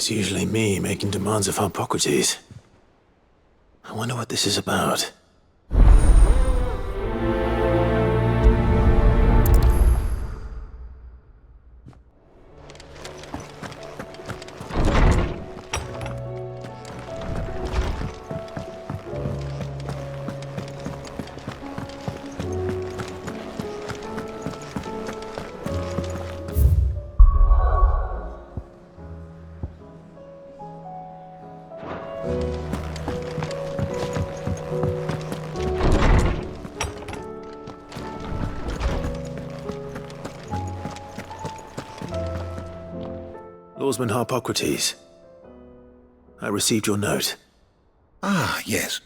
It's usually me making demands of Hippocrates. I wonder what this is about. Lawsman Hippocrates. I received your note. Ah, yes.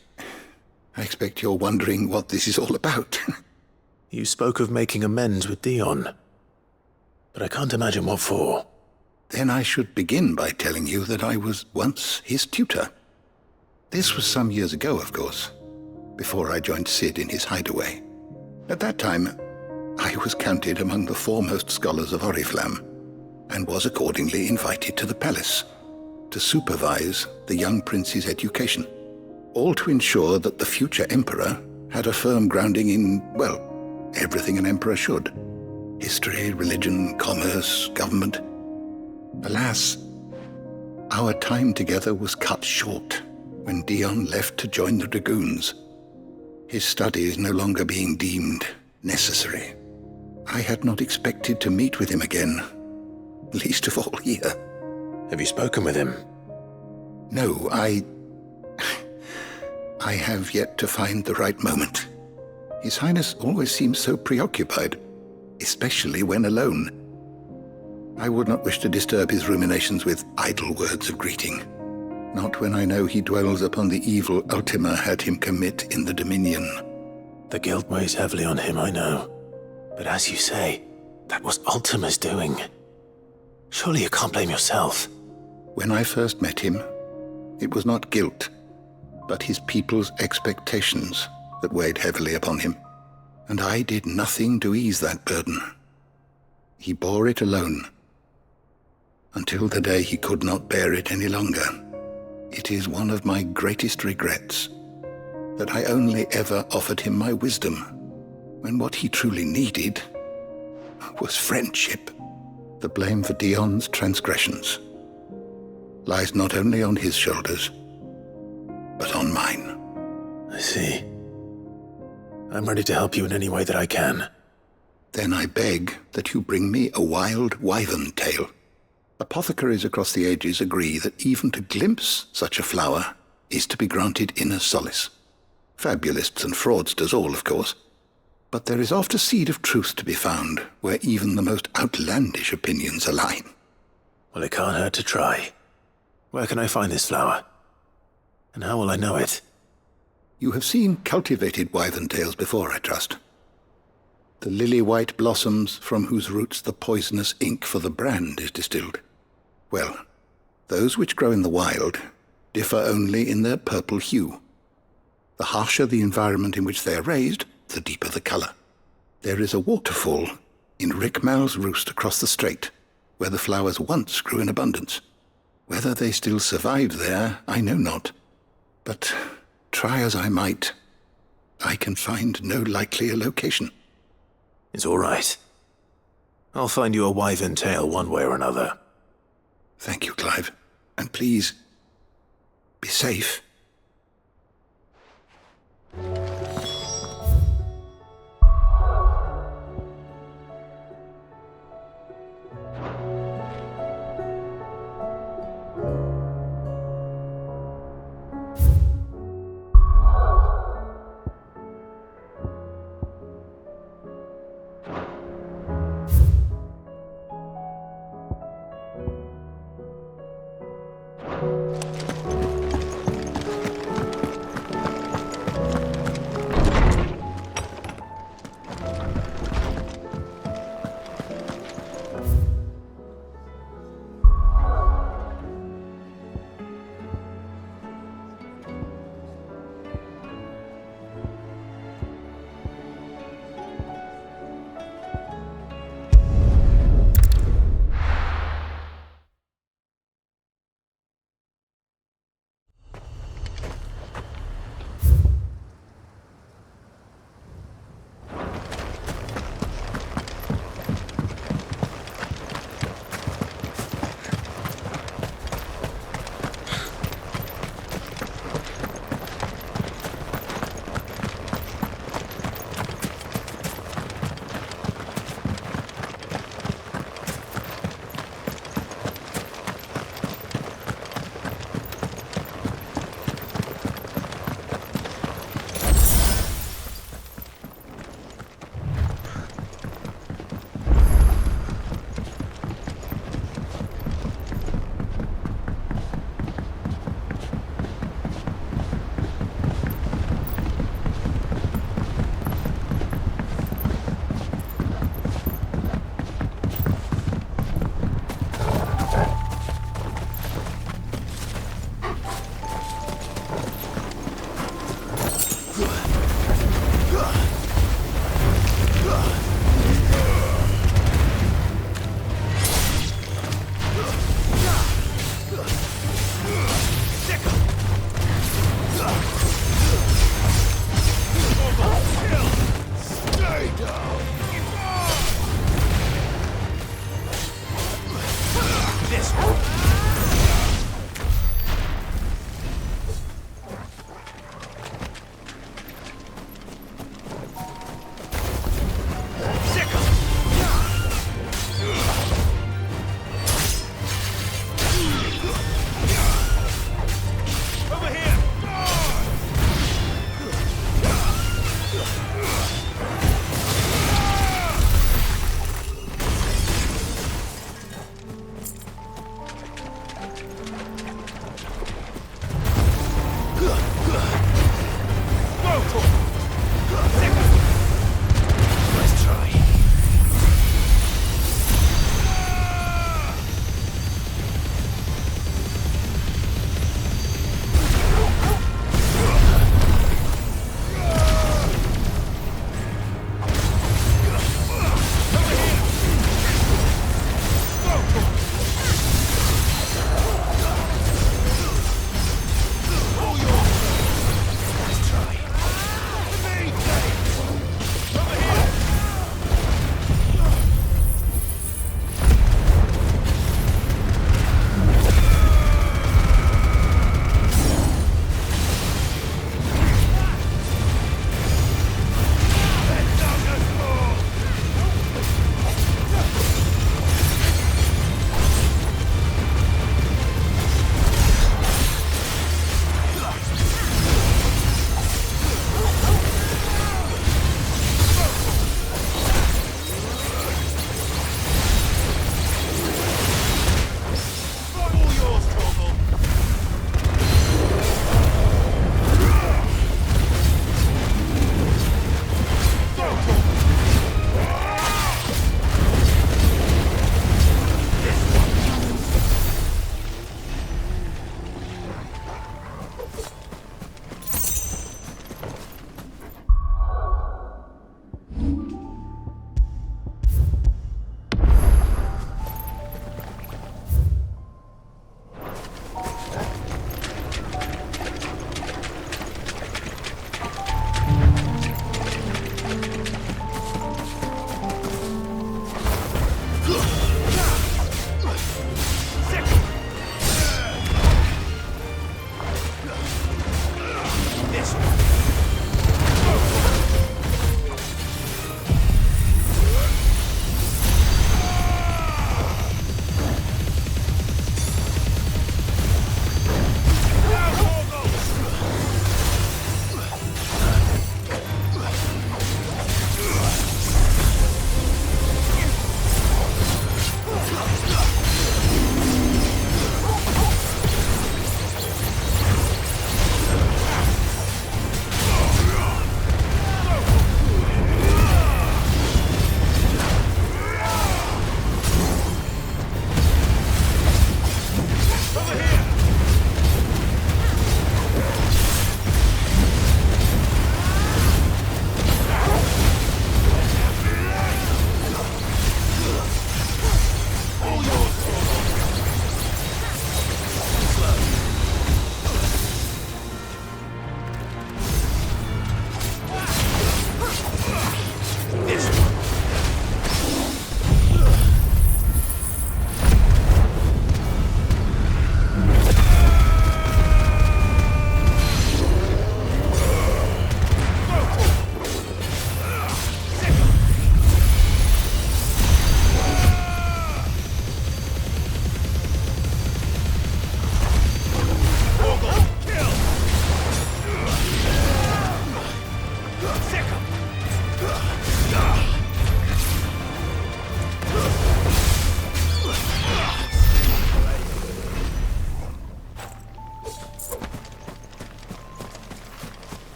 I expect you're wondering what this is all about. You spoke of making amends with Dion, but I can't imagine what for. Then I should begin by telling you that I was once his tutor. This was some years ago, of course, before I joined Sid in his hideaway. At that time, I was counted among the foremost scholars of Oriflamme, and was accordingly invited to the palace to supervise the young prince's education, all to ensure that the future emperor had a firm grounding in, well, everything an emperor should. History, religion, commerce, government. Alas, our time together was cut short when Dion left to join the dragoons, his studies no longer being deemed necessary. I had not expected to meet with him again, least of all here. Have you spoken with him? No, I have yet to find the right moment. His Highness always seems so preoccupied, especially when alone. I would not wish to disturb his ruminations with idle words of greeting, not when I know he dwells upon the evil Ultima had him commit in the Dominion. The guilt weighs heavily on him, I know. But as you say, that was Ultima's doing. Surely you can't blame yourself. When I first met him, it was not guilt, but his people's expectations that weighed heavily upon him, and I did nothing to ease that burden. He bore it alone, until the day he could not bear it any longer. It is one of my greatest regrets that I only ever offered him my wisdom, when what he truly needed was friendship. The blame for Dion's transgressions lies not only on his shoulders, but on mine. I see. I'm ready to help you in any way that I can. Then I beg that you bring me a wild wyvern tail. Apothecaries across the ages agree that even to glimpse such a flower is to be granted inner solace. Fabulists and fraudsters all, of course. But there is oft a seed of truth to be found where even the most outlandish opinions align. Well, it can't hurt to try. Where can I find this flower? And how will I know it? You have seen cultivated wyvern tails before, I trust. The lily-white blossoms from whose roots the poisonous ink for the brand is distilled. Well, those which grow in the wild differ only in their purple hue. The harsher the environment in which they are raised, the deeper the color. There is a waterfall in Rickmal's roost across the strait, where the flowers once grew in abundance. Whether they still survive there, I know not. But try as I might, I can find no likelier location. It's all right. I'll find you a wyvern tail one way or another. Thank you, Clive. And please, be safe.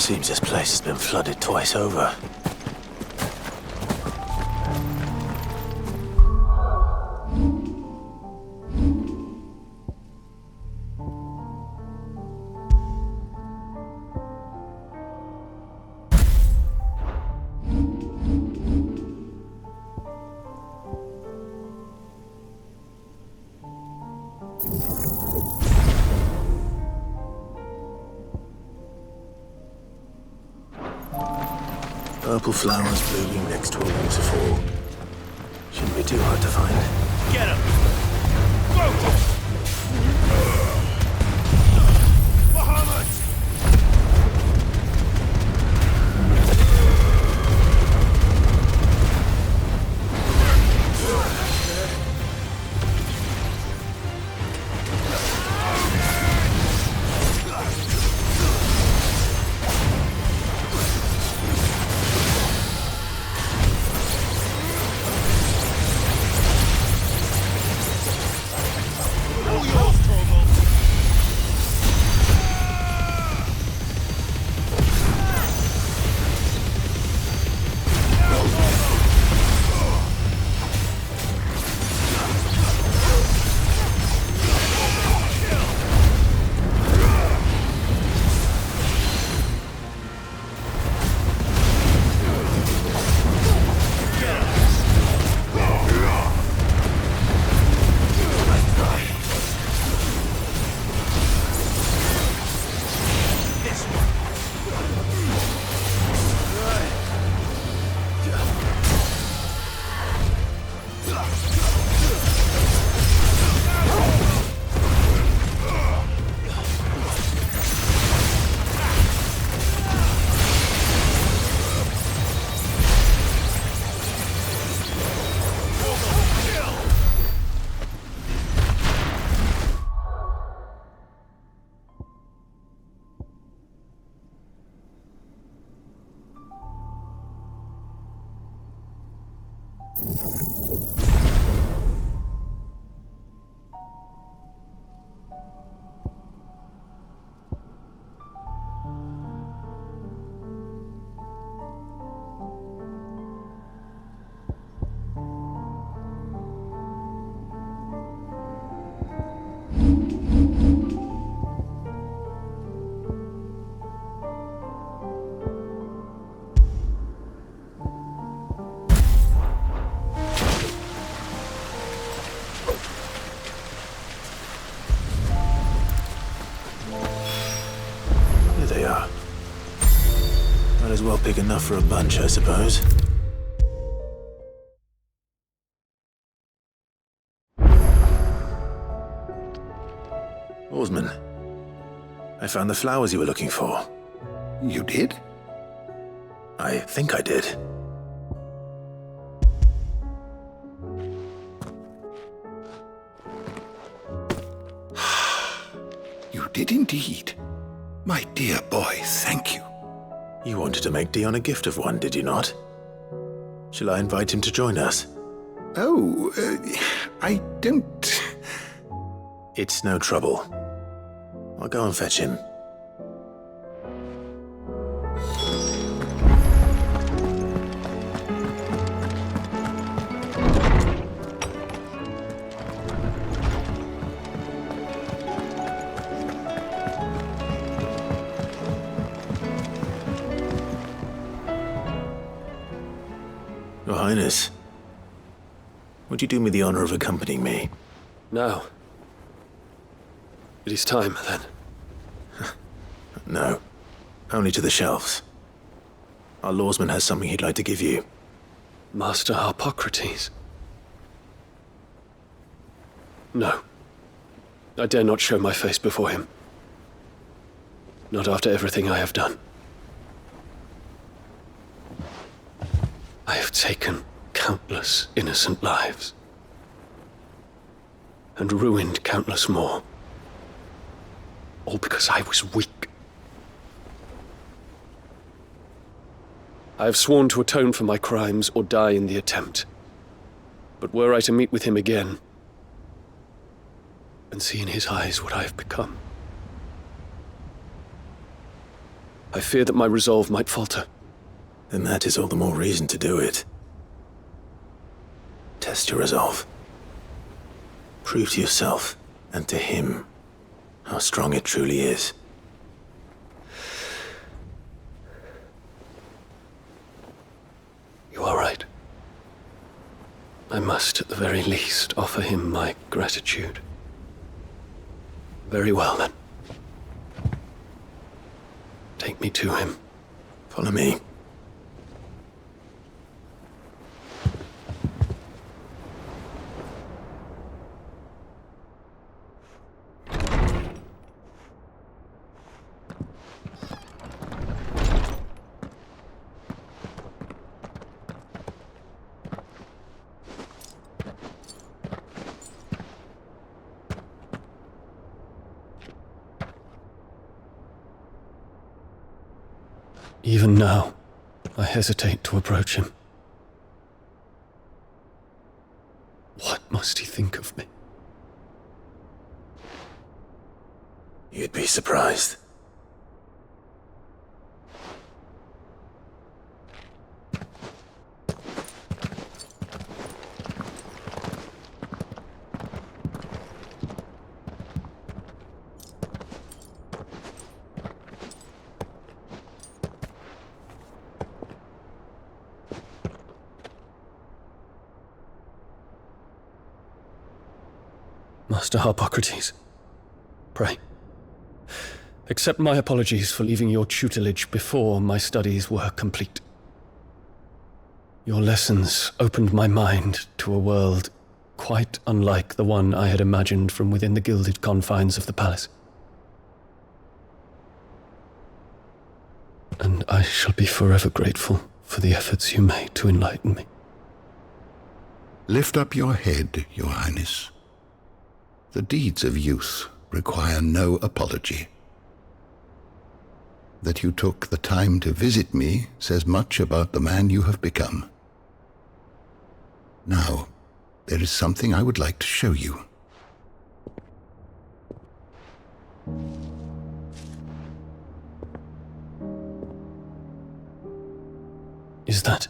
Seems this place has been flooded twice over. Purple flowers blooming next to a waterfall. Shouldn't be too hard to find. Get him! Go! Muhammad! Might as well pick enough for a bunch, I suppose. Oarsman, I found the flowers you were looking for. You did? I think I did. You did indeed. My dear boy, thank you. You wanted to make Dion a gift of one, did you not? Shall I invite him to join us? Oh, I don't... It's no trouble. I'll go and fetch him. Your Highness, would you do me the honor of accompanying me? Now. It is time, then. No, only to the shelves. Our lawsman has something he'd like to give you. Master Harpocrates. No. I dare not show my face before him. Not after everything I have done. I have taken countless innocent lives. And ruined countless more. All because I was weak. I have sworn to atone for my crimes or die in the attempt. But were I to meet with him again, and see in his eyes what I have become, I fear that my resolve might falter. Then that is all the more reason to do it. Test your resolve. Prove to yourself, and to him, how strong it truly is. You are right. I must, at the very least, offer him my gratitude. Very well, then. Take me to him. Follow me. Even now, I hesitate to approach him. What must he think of me? You'd be surprised. Master Harpocrates, pray, accept my apologies for leaving your tutelage before my studies were complete. Your lessons opened my mind to a world quite unlike the one I had imagined from within the gilded confines of the palace. And I shall be forever grateful for the efforts you made to enlighten me. Lift up your head, Your Highness. The deeds of youth require no apology. That you took the time to visit me says much about the man you have become. Now, there is something I would like to show you. Is that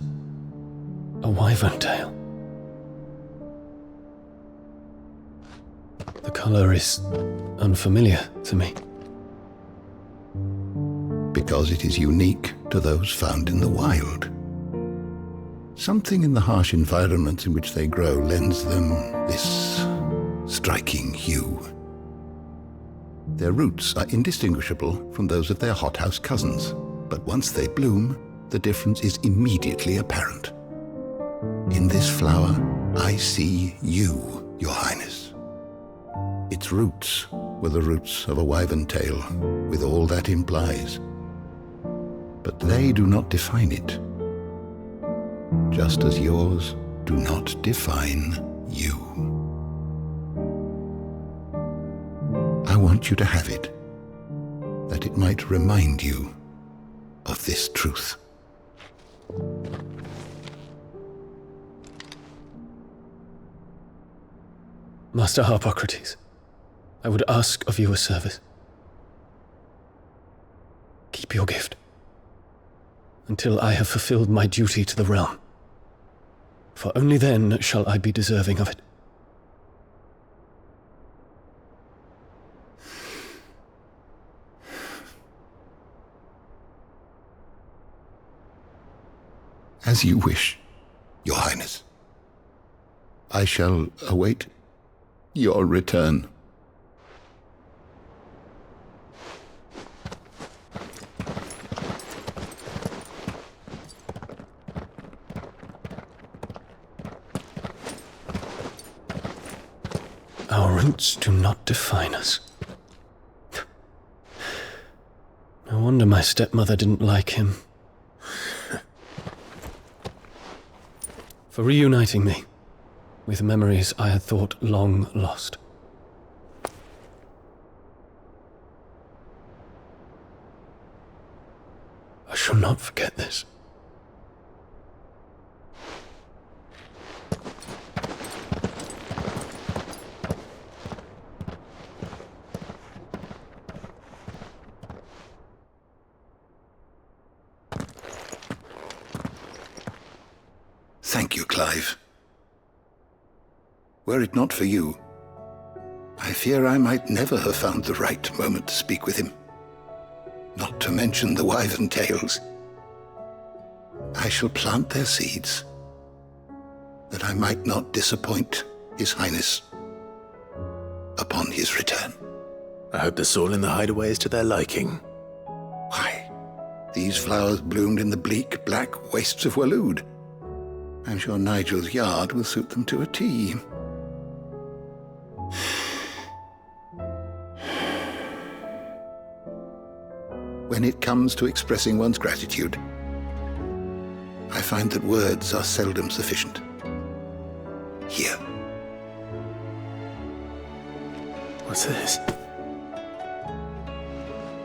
a wyvern tail? The color is unfamiliar to me. Because it is unique to those found in the wild. Something in the harsh environments in which they grow lends them this striking hue. Their roots are indistinguishable from those of their hothouse cousins, but once they bloom, the difference is immediately apparent. In this flower, I see you, Your Highness. Its roots were the roots of a wyvern tail, with all that implies. But they do not define it, just as yours do not define you. I want you to have it, that it might remind you of this truth. Master Harpocrates, I would ask of you a service. Keep your gift until I have fulfilled my duty to the realm, for only then shall I be deserving of it. As you wish, Your Highness. I shall await your return. Our roots do not define us. No wonder my stepmother didn't like him. For reuniting me with memories I had thought long lost. I shall not forget this. you, Clive. Were it not for you, I fear I might never have found the right moment to speak with him. Not to mention the wyvern tales. I shall plant their seeds, that I might not disappoint His Highness upon his return. I hope the soil in the hideaway is to their liking. Why, these flowers bloomed in the bleak, black wastes of Waloed. I'm sure Nigel's yard will suit them to a T. When it comes to expressing one's gratitude, I find that words are seldom sufficient. Here. What's this?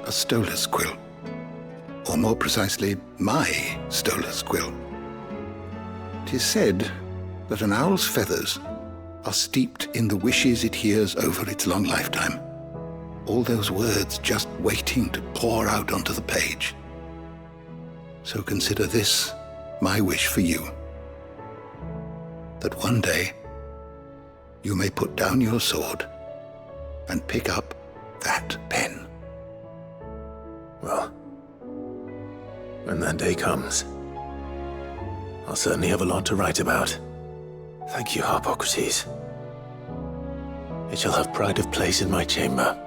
A stolas quill. Or more precisely, my stolas quill. 'Tis said that an owl's feathers are steeped in the wishes it hears over its long lifetime. All those words just waiting to pour out onto the page. So consider this my wish for you. That one day you may put down your sword and pick up that pen. Well, when that day comes, I'll certainly have a lot to write about. Thank you, Harpocrates. It shall have pride of place in my chamber.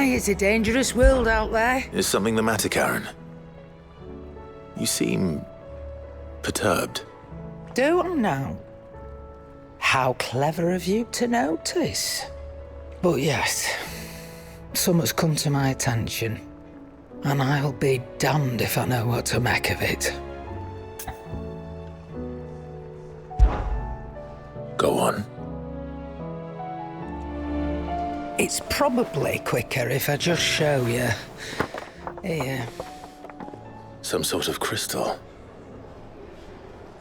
It's a dangerous world out there. Is something the matter, Karen? You seem perturbed. Do I know? How clever of you to notice. But yes, something's come to my attention, and I'll be damned if I know what to make of it. Go on. It's probably quicker if I just show you. Here. Some sort of crystal.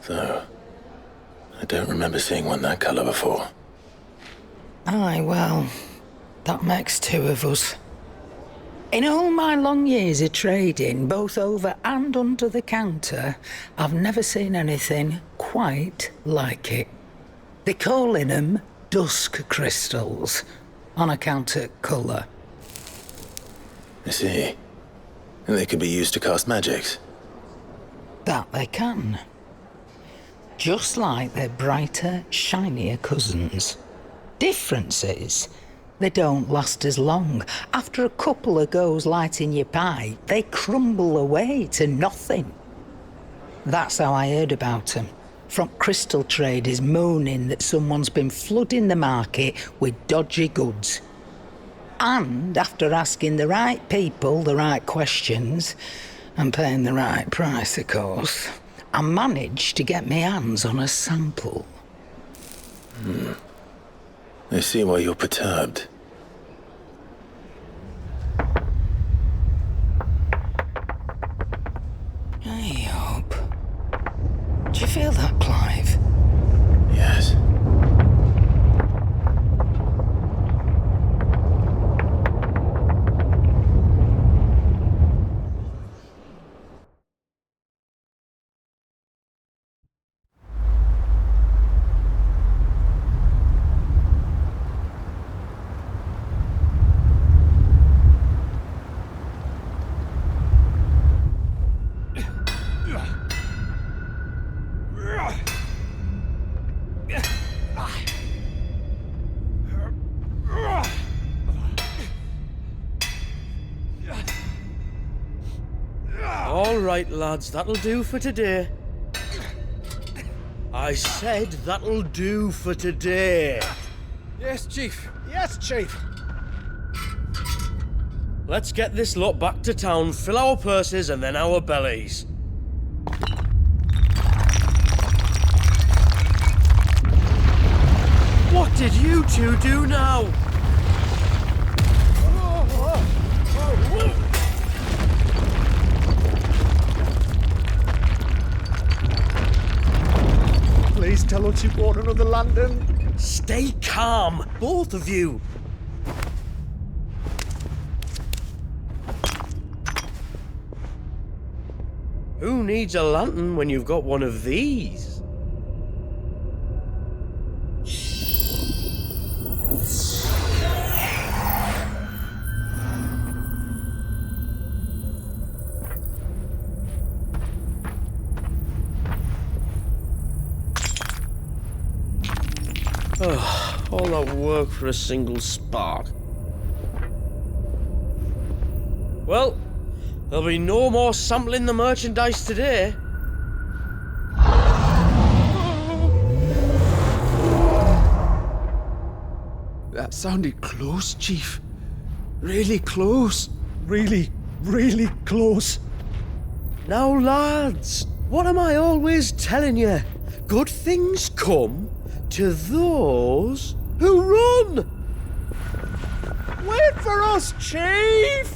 Though, I don't remember seeing one that colour before. Aye, well, that makes two of us. In all my long years of trading, both over and under the counter, I've never seen anything quite like it. They're calling them dusk crystals, on account of colour. I see. And they can be used to cast magics. That they can. Just like their brighter, shinier cousins. Difference is, they don't last as long. After a couple of goes lighting your pipe, they crumble away to nothing. That's how I heard about them. From crystal traders moaning that someone's been flooding the market with dodgy goods. And after asking the right people the right questions, and paying the right price, of course, I managed to get my hands on a sample. I see why you're perturbed. I hope. All right, lads, that'll do for today. I said that'll do for today. Yes, Chief. Yes, Chief. Let's get this lot back to town, fill our purses and then our bellies. What did you two do now? Please tell us you've bought another lantern. Stay calm, both of you. Who needs a lantern when you've got one of these? All that work for a single spark. Well, there'll be no more sampling the merchandise today. That sounded close, Chief. Really close. Really, really close. Now, lads, what am I always telling you? Good things come to those who run! Wait for us, Chief!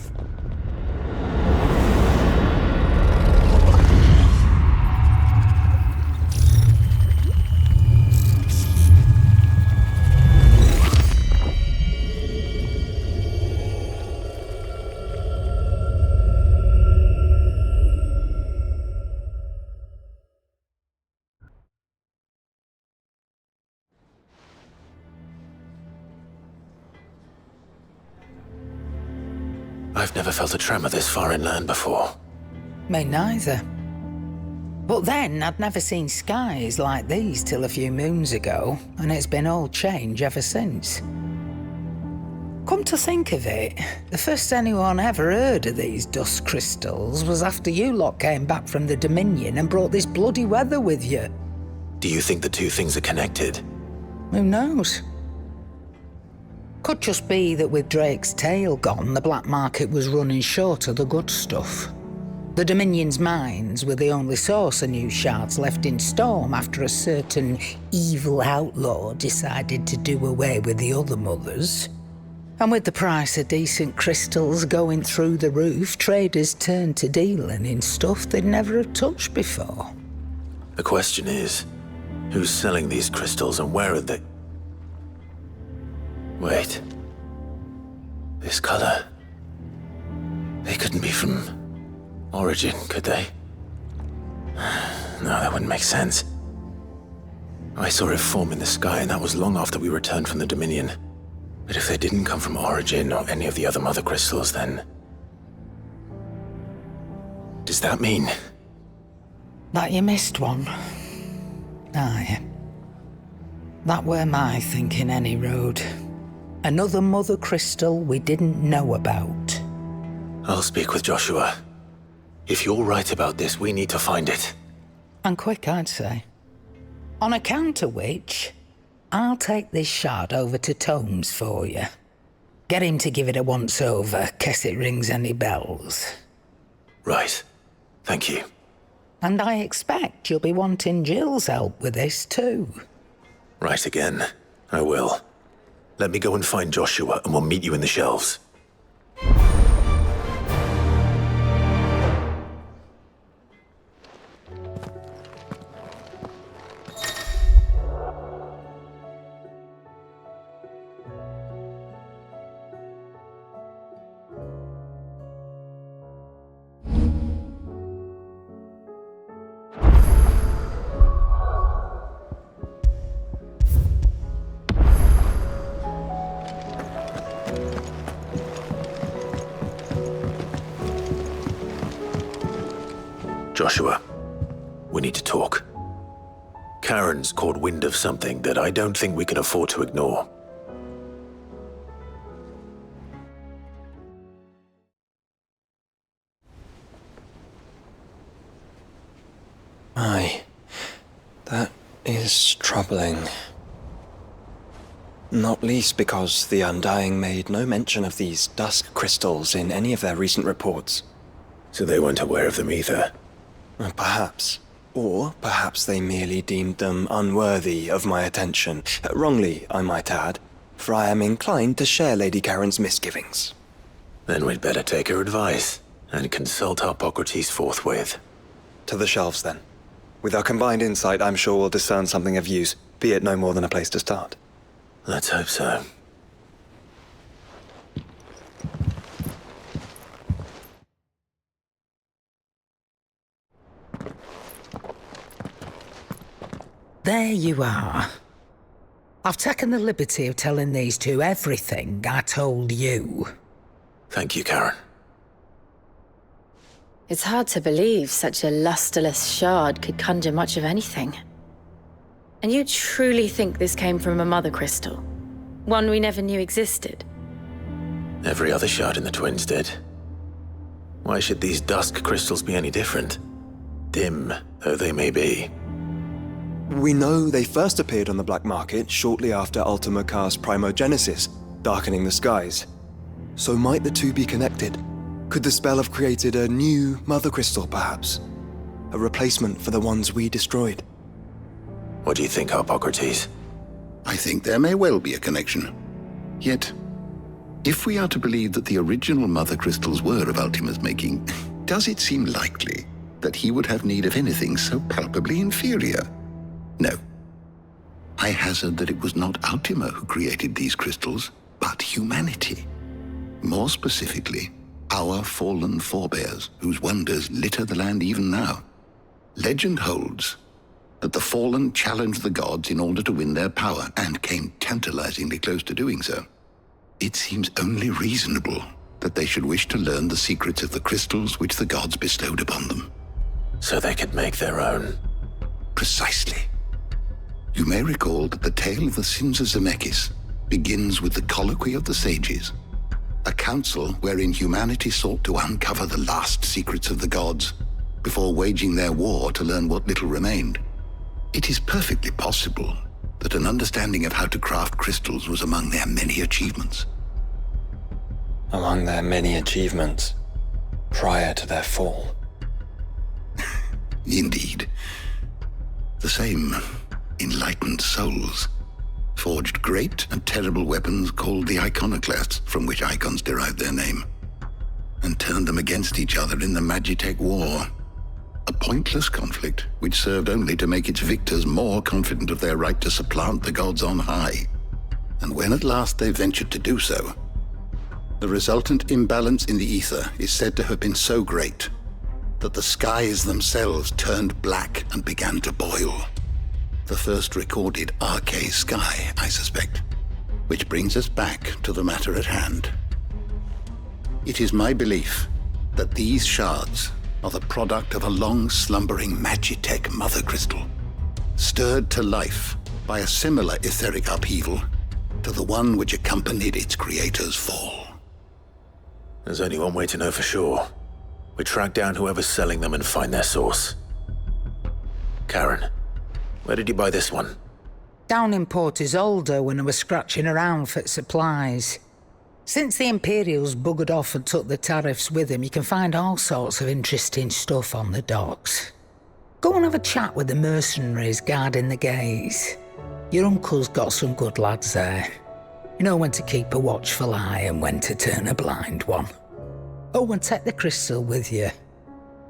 I've never felt a tremor this far inland before. Me neither. But then, I'd never seen skies like these till a few moons ago, and it's been all change ever since. Come to think of it, the first anyone ever heard of these dust crystals was after you lot came back from the Dominion and brought this bloody weather with you. Do you think the two things are connected? Who knows? Could just be that with Drake's tail gone, the black market was running short of the good stuff. The Dominion's mines were the only source of new shards left in Storm after a certain evil outlaw decided to do away with the other mothers. And with the price of decent crystals going through the roof, traders turned to dealing in stuff they'd never have touched before. The question is, who's selling these crystals and where are they? Wait. This color. They couldn't be from Origin, could they? No, that wouldn't make sense. I saw it form in the sky, and that was long after we returned from the Dominion. But if they didn't come from Origin or any of the other mother crystals, then... does that mean... That you missed one? Aye. That were my thinking any road. Another mother crystal we didn't know about. I'll speak with Joshua. If you're right about this, we need to find it. And quick, I'd say. On account of which, I'll take this shard over to Tomes for you. Get him to give it a once-over, case it rings any bells. Right. Thank you. And I expect you'll be wanting Jill's help with this too. Right again. I will. Let me go and find Joshua, and we'll meet you in the shelves. Joshua, we need to talk. Karen's caught wind of something that I don't think we can afford to ignore. Aye, that is troubling. Not least because the Undying made no mention of these dusk crystals in any of their recent reports. So they weren't aware of them either. Perhaps. Or perhaps they merely deemed them unworthy of my attention. Wrongly, I might add, for I am inclined to share Lady Karen's misgivings. Then we'd better take her advice and consult Harpocrates forthwith. To the shelves, then. With our combined insight, I'm sure we'll discern something of use, be it no more than a place to start. Let's hope so. There you are. I've taken the liberty of telling these two everything I told you. Thank you, Karen. It's hard to believe such a lusterless shard could conjure much of anything. And you truly think this came from a mother crystal? One we never knew existed? Every other shard in the Twins did. Why should these dusk crystals be any different? Dim though they may be. We know they first appeared on the black market shortly after Ultima Car's primogenesis, darkening the skies. So might the two be connected? Could the spell have created a new mother crystal, perhaps? A replacement for the ones we destroyed? What do you think, Harpocrates? I think there may well be a connection. Yet, if we are to believe that the original mother crystals were of Ultima's making, does it seem likely that he would have need of anything so palpably inferior? No. I hazard that it was not Ultima who created these crystals, but humanity. More specifically, our fallen forebears, whose wonders litter the land even now. Legend holds that the fallen challenged the gods in order to win their power, and came tantalizingly close to doing so. It seems only reasonable that they should wish to learn the secrets of the crystals which the gods bestowed upon them. So they could make their own. Precisely. You may recall that the tale of the sins of Zemeckis begins with the colloquy of the sages, a council wherein humanity sought to uncover the last secrets of the gods before waging their war to learn what little remained. It is perfectly possible that an understanding of how to craft crystals was among their many achievements. Among their many achievements, prior to their fall. Indeed. The same enlightened souls forged great and terrible weapons called the iconoclasts, from which icons derived their name, and turned them against each other in the Magitech War. A pointless conflict which served only to make its victors more confident of their right to supplant the gods on high. And when at last they ventured to do so, the resultant imbalance in the ether is said to have been so great that the skies themselves turned black and began to boil. The first recorded arcane sky, I suspect. Which brings us back to the matter at hand. It is my belief that these shards are the product of a long-slumbering Magitech mother crystal, stirred to life by a similar etheric upheaval to the one which accompanied its creator's fall. There's only one way to know for sure. We track down whoever's selling them and find their source. Karen, where did you buy this one? Down in Port Isolde when I was scratching around for supplies. Since the Imperials buggered off and took the tariffs with them, you can find all sorts of interesting stuff on the docks. Go and have a chat with the mercenaries guarding the gates. Your uncle's got some good lads there. You know when to keep a watchful eye and when to turn a blind one. Oh, and take the crystal with you.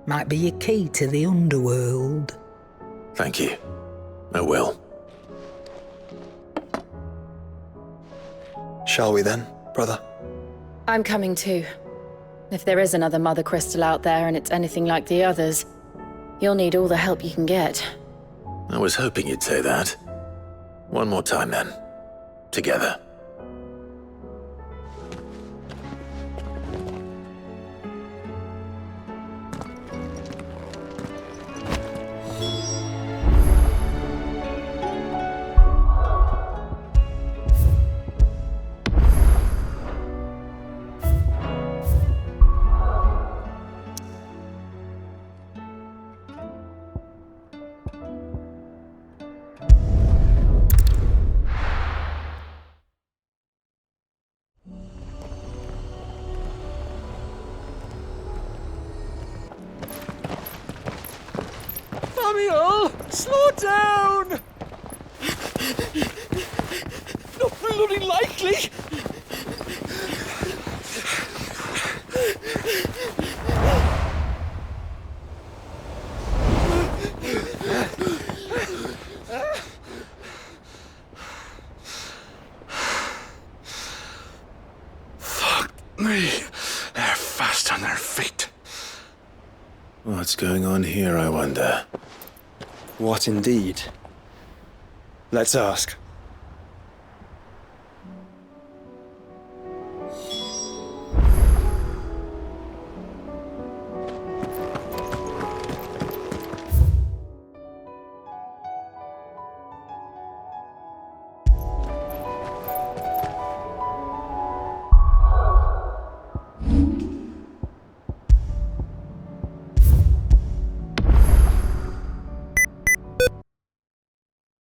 Might be your key to the underworld. Thank you. I will. Shall we then, brother? I'm coming too. If there is another mother crystal out there and it's anything like the others, you'll need all the help you can get. I was hoping you'd say that. One more time then. Together. Ori'el! Slow down! Not bloody likely! Fuck me. They're fast on their feet. What's going on here, I wonder? What indeed? Let's ask.